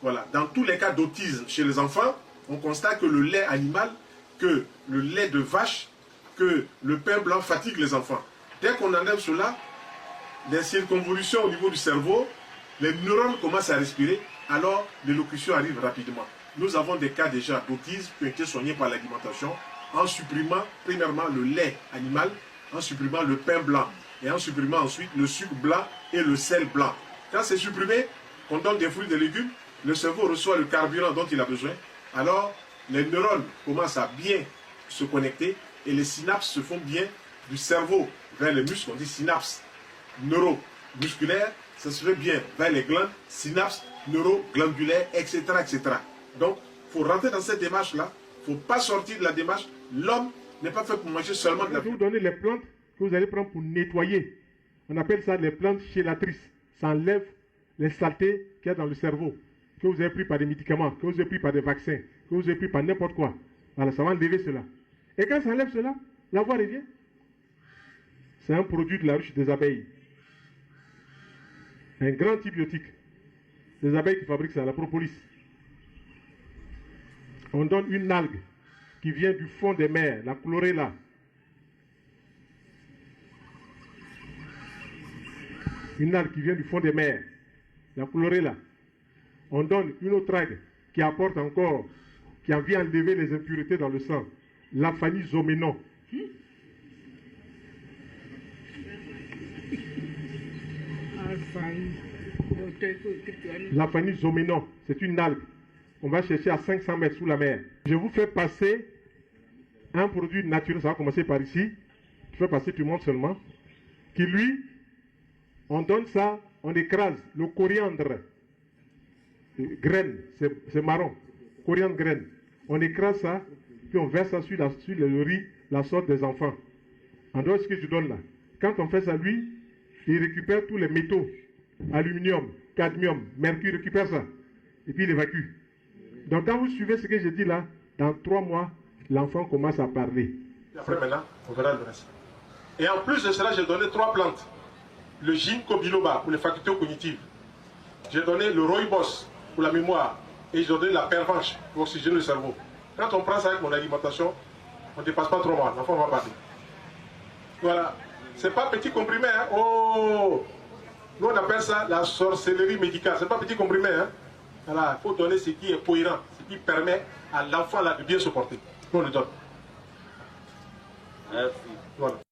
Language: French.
Voilà. Dans tous les cas d'autisme chez les enfants, on constate que le lait animal, que le lait de vache, que le pain blanc fatigue les enfants. Dès qu'on enlève cela, les circonvolutions au niveau du cerveau, les neurones commencent à respirer, alors l'élocution arrive rapidement. Nous avons des cas déjà d'autisme qui ont été soignés par l'alimentation en supprimant premièrement le lait animal, en supprimant le pain blanc et en supprimant ensuite le sucre blanc et le sel blanc. Quand c'est supprimé, qu'on donne des fruits et des légumes, le cerveau reçoit le carburant dont il a besoin, alors les neurones commencent à bien se connecter et les synapses se font bien du cerveau vers les muscles, on dit synapses neuromusculaires, ça se fait bien vers les glandes, synapses neuroglandulaires, etc. etc. Donc, il faut rentrer dans cette démarche-là, il ne faut pas sortir de la démarche. L'homme n'est pas fait pour manger seulement de la viande. Je vais vous donner les plantes que vous allez prendre pour nettoyer. On appelle ça les plantes chélatrices. Ça enlève les saletés qu'il y a dans le cerveau, que vous avez pris par des médicaments, que vous avez pris par des vaccins, que vous avez pris par n'importe quoi. Voilà, ça va enlever cela. Et quand ça enlève cela, la voix revient. C'est un produit de la ruche des abeilles. Un grand antibiotique. Les abeilles qui fabriquent ça, la propolis. On donne une algue qui vient du fond des mers, la chlorella. Une algue qui vient du fond des mers, la chlorella. On donne une autre algue qui apporte encore, qui en vient enlever les impuretés dans le sang, l'aphanizoménon. L'aphanizoménon, c'est une algue. On va chercher à 500 mètres sous la mer. Je vous fais passer un produit naturel, ça va commencer par ici. Je fais passer tout le monde seulement. Qui lui, on donne ça, on écrase le coriandre. Graine, c'est marron. Coriandre graine. On écrase ça, puis on verse ça sur le riz, la sorte des enfants. En dehors de ce que je donne là. Quand on fait ça, lui, il récupère tous les métaux. Aluminium, cadmium, mercure, il récupère ça. Et puis il évacue. Donc quand vous suivez ce que je dis là, dans 3 mois, l'enfant commence à parler. Et après maintenant, on verra le reste. Et en plus de cela, j'ai donné 3 plantes. Le ginkgo biloba pour les facultés cognitives. J'ai donné le rooibos pour la mémoire. Et j'ai donné la pervenche pour oxygéner le cerveau. Quand on prend ça avec mon alimentation, on ne dépasse pas 3 mois. L'enfant va parler. Voilà. C'est pas petit comprimé, hein. Oh! Nous on appelle ça la sorcellerie médicale. C'est pas petit comprimé, hein. Voilà, il faut donner ce qui est cohérent, ce qui permet à l'enfant là de bien se porter. On le donne. Merci. Voilà.